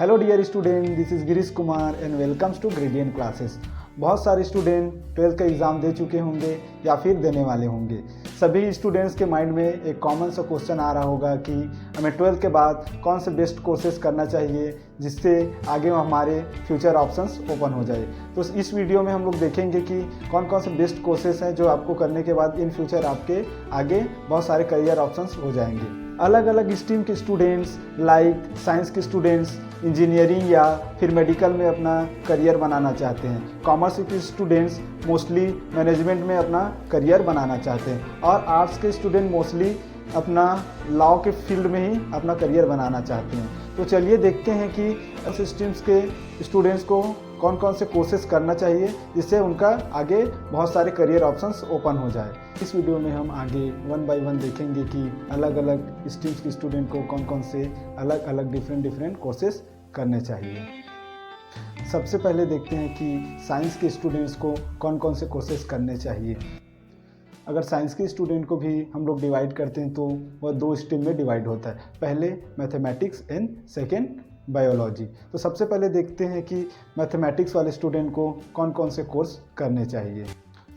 Hello dear student, this is Girish Kumar and welcomes to gradient classes. बहुत सारे student 12th का exam दे चुके होंगे या फिर देने वाले होंगे। सभी स्टूडेंट्स के माइंड में एक कॉमन सा क्वेश्चन आ रहा होगा कि हमें 12th के बाद कौन से बेस्ट कोर्सेज करना चाहिए जिससे आगे हमारे फ्यूचर ऑप्शंस ओपन हो जाए। तो इस वीडियो में हम लोग देखेंगे कि कौन कौन से बेस्ट कोर्सेज हैं जो आपको करने के बाद इन फ्यूचर आपके आगे बहुत सारे करियर ऑप्शंस हो जाएंगे। अलग अलग स्ट्रीम के स्टूडेंट्स लाइक साइंस के स्टूडेंट्स इंजीनियरिंग या फिर मेडिकल में अपना करियर बनाना चाहते हैं। कॉमर्स के स्टूडेंट्स मोस्टली मैनेजमेंट में अपना करियर बनाना चाहते हैं और आर्ट्स के स्टूडेंट मोस्टली अपना लॉ के फील्ड में ही अपना करियर बनाना चाहते हैं। तो चलिए देखते हैं कि ऐसे स्ट्रीम्स के स्टूडेंट्स को कौन कौन से कोर्सेज करना चाहिए जिससे उनका आगे बहुत सारे करियर ऑप्शंस ओपन हो जाए। इस वीडियो में हम आगे वन बाय वन देखेंगे कि अलग अलग स्ट्रीम्स के स्टूडेंट को कौन कौन से अलग अलग डिफरेंट कोर्सेज करने चाहिए। सबसे पहले देखते हैं कि साइंस के स्टूडेंट्स को कौन कौन से कोर्सेज करने चाहिए। अगर साइंस के स्टूडेंट को भी हम लोग डिवाइड करते हैं तो वह दो स्ट्रीम में डिवाइड होता है, पहले मैथमेटिक्स एंड सेकेंड बायोलॉजी। तो सबसे पहले देखते हैं कि मैथमेटिक्स वाले स्टूडेंट को कौन कौन से कोर्स करने चाहिए।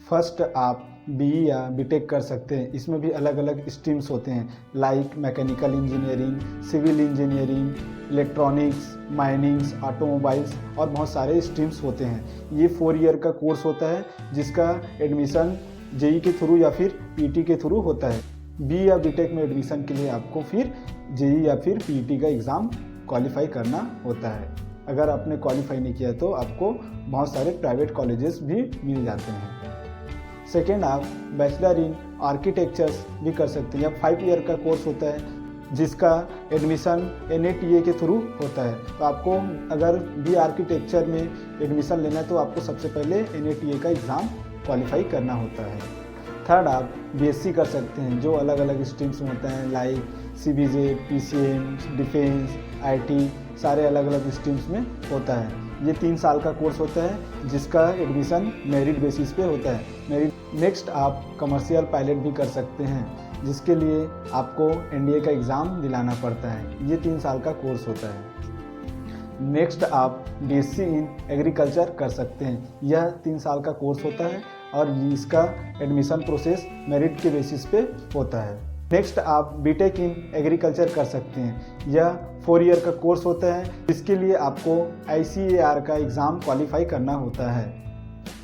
फर्स्ट आप बीई या बीटेक कर सकते हैं। इसमें भी अलग अलग स्ट्रीम्स होते हैं like mechanical engineering, civil engineering, electronics, minings, automobiles और बहुत सारे स्ट्रीम्स होते हैं। ये 4 ईयर का कोर्स होता है जिसका एडमिशन जेई के थ्रू या फिर पीटी के थ्रू होता है। बी या बीटेक में एडमिशन के लिए आपको फिर जेई या फिर पीटी का एग्ज़ाम क्वालिफाई करना होता है। अगर आपने क्वालिफाई नहीं किया तो आपको बहुत सारे प्राइवेट कॉलेजेस भी मिल जाते हैं। सेकेंड, आप बैचलर इन आर्किटेक्चर्स भी कर सकते हैं। यह 5 ईयर का कोर्स होता है जिसका एडमिशन NATA के थ्रू होता है। तो आपको अगर भी आर्किटेक्चर में एडमिशन लेना है तो आपको सबसे पहले NATA का एग्ज़ाम क्वालिफाई करना होता है। थर्ड, आप BSc कर सकते हैं जो अलग अलग स्ट्रीम्स में होते हैं like CBJ, PCM, defence, IT, सारे अलग अलग स्ट्रीम्स में होता है। ये 3 साल का कोर्स होता है जिसका एडमिशन मेरिट बेसिस पे होता है। नेक्स्ट, आप कमर्शियल पायलट भी कर सकते हैं जिसके लिए आपको NDA का एग्ज़ाम दिलाना पड़ता है। ये 3 साल का कोर्स होता है। नेक्स्ट, आप BSc इन एग्रीकल्चर कर सकते हैं। यह 3 साल का कोर्स होता है और इसका एडमिशन प्रोसेस मेरिट के बेसिस पे होता है। नेक्स्ट, आप बीटेक इन एग्रीकल्चर कर सकते हैं। यह 4 ईयर का कोर्स होता है जिसके लिए आपको ICAR का एग्ज़ाम क्वालिफाई करना होता है।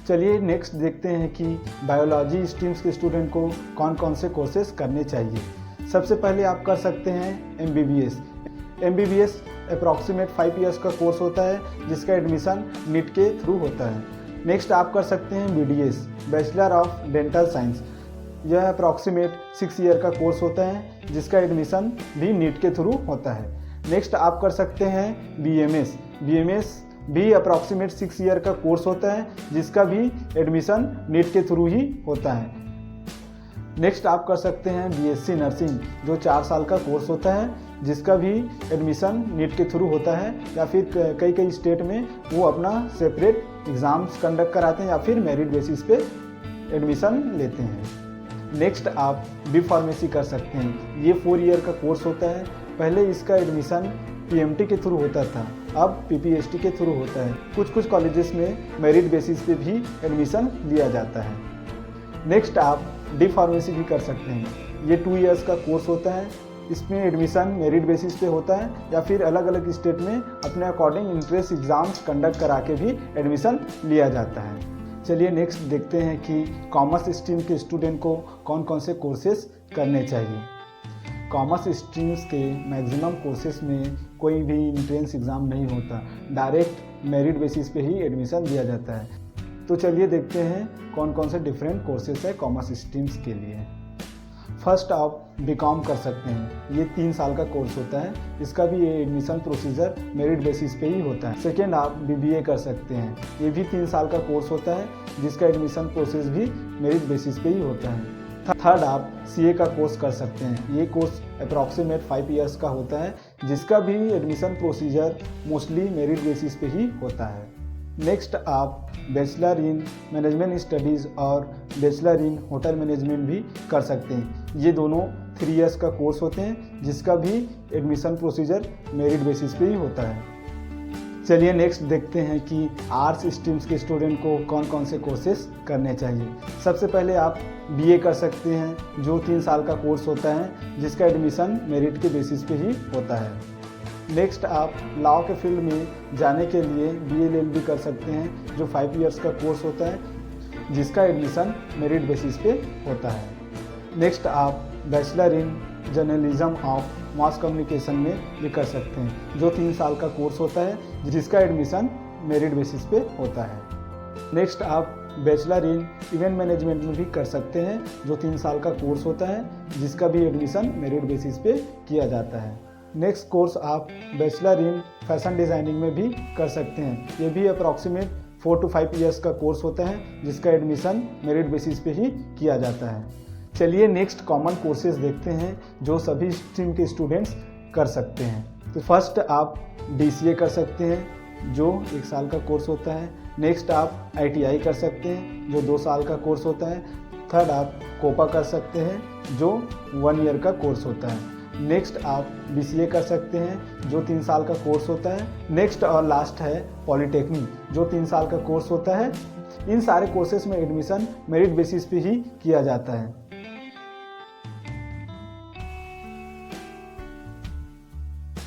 चलिए नेक्स्ट देखते हैं कि बायोलॉजी स्ट्रीम्स के स्टूडेंट को कौन कौन से कोर्सेज करने चाहिए। सबसे पहले आप कर सकते हैं MBBS अप्रॉक्सीमेट 5 ईयर्स का कोर्स होता है जिसका एडमिशन नीट के थ्रू होता है। नेक्स्ट, आप कर सकते हैं BDS bachelor of dental science. यह अप्रॉक्सीमेट 6 ईयर का कोर्स होता है जिसका एडमिशन भी नीट के थ्रू होता है। नेक्स्ट, आप कर सकते हैं BMS भी अप्रॉक्सीमेट 6 ईयर का कोर्स होता है जिसका भी एडमिशन नीट के थ्रू ही होता है। नेक्स्ट, आप कर सकते हैं BSc नर्सिंग जो 4 साल का कोर्स होता है जिसका भी एडमिशन नीट के थ्रू होता है या फिर कई स्टेट में वो अपना सेपरेट एग्ज़ाम्स कंडक्ट कराते हैं या फिर मेरिट बेसिस पे एडमिशन लेते हैं। नेक्स्ट, आप B फार्मेसी कर सकते हैं। ये 4 ईयर का कोर्स होता है। पहले इसका एडमिशन PMT के थ्रू होता था, अब PPST के थ्रू होता है। कुछ कॉलेजेस में मेरिट बेसिस पे भी एडमिशन लिया जाता है। नेक्स्ट, आप D फार्मेसी भी कर सकते हैं। ये 2 ईयर्स का कोर्स होता है। इसमें एडमिशन मेरिट बेसिस पे होता है या फिर अलग अलग स्टेट में अपने अकॉर्डिंग इंट्रेंस एग्ज़ाम्स कंडक्ट करा के भी एडमिशन लिया जाता है। चलिए नेक्स्ट देखते हैं कि कॉमर्स स्ट्रीम के स्टूडेंट को कौन कौन से कोर्सेज करने चाहिए। कॉमर्स स्ट्रीम्स के मैक्सिमम कोर्सेज में कोई भी इंट्रेंस एग्ज़ाम नहीं होता, डायरेक्ट मेरिट बेसिस पे ही एडमिशन दिया जाता है। तो चलिए देखते हैं कौन कौन से डिफरेंट कोर्सेज है कॉमर्स स्ट्रीम्स के लिए। फर्स्ट, आप BCom कर सकते हैं। ये 3 साल का कोर्स होता है। इसका भी ये एडमिशन प्रोसीजर मेरिट बेसिस पे ही होता है। सेकेंड, आप BBA कर सकते हैं। ये भी 3 साल का कोर्स होता है जिसका एडमिशन प्रोसेस भी मेरिट बेसिस पे ही होता है। थर्ड, आप CA का कोर्स कर सकते हैं। ये कोर्स अप्रॉक्सीमेट 5 ईयर्स का होता है जिसका भी admission procedure mostly merit basis पे ही होता है। नेक्स्ट, आप बैचलर इन मैनेजमेंट स्टडीज़ और बैचलर इन होटल मैनेजमेंट भी कर सकते हैं। ये दोनों 3 ईयर्स का कोर्स होते हैं जिसका भी एडमिशन प्रोसीजर मेरिट बेसिस पे ही होता है। चलिए नेक्स्ट देखते हैं कि आर्ट्स स्ट्रीम्स के स्टूडेंट को कौन कौन से कोर्सेज करने चाहिए। सबसे पहले आप बीए कर सकते हैं, जो 3 साल का कोर्स होता है, जिसका एडमिशन मेरिट के बेसिस पे ही होता है। नेक्स्ट आप लॉ के फील्ड में जाने के लिए BLLB कर सकते हैं, जो 5 इयर्स का कोर्स होता है, जिसका एडमिशन मेरिट बेसिस पे होता है। नेक्स्ट आप bachelor in journalism of mass communication में भी कर सकते हैं, जो 3 साल का कोर्स होता है, जिसका एडमिशन मेरिट बेसिस पे होता है। नेक्स्ट आप बैचलर इन इवेंट मैनेजमेंट में भी कर सकते हैं, जो 3 साल का कोर्स होता है, जिसका भी एडमिशन मेरिट बेसिस पे किया जाता है। नेक्स्ट कोर्स आप बैचलर इन फैशन डिज़ाइनिंग में भी कर सकते हैं। ये भी अप्रॉक्सीमेट 4 to 5 इयर्स का कोर्स होता है, जिसका एडमिशन मेरिट बेसिस पे ही किया जाता है। चलिए नेक्स्ट कॉमन कोर्सेज देखते हैं, जो सभी स्ट्रीम के स्टूडेंट्स कर सकते हैं। तो फर्स्ट आप DCA कर सकते हैं, जो 1 साल का कोर्स होता है। नेक्स्ट आप ITI कर सकते हैं, जो 2 साल का कोर्स होता है। थर्ड आप कोपा कर सकते हैं, जो 1 ईयर का कोर्स होता है। नेक्स्ट आप BCA कर सकते हैं, जो 3 साल का कोर्स होता है। नेक्स्ट और लास्ट है पॉलीटेक्निक, जो 3 साल का कोर्स होता है। इन सारे कोर्सेज में एडमिशन मेरिट बेसिस पे ही किया जाता है।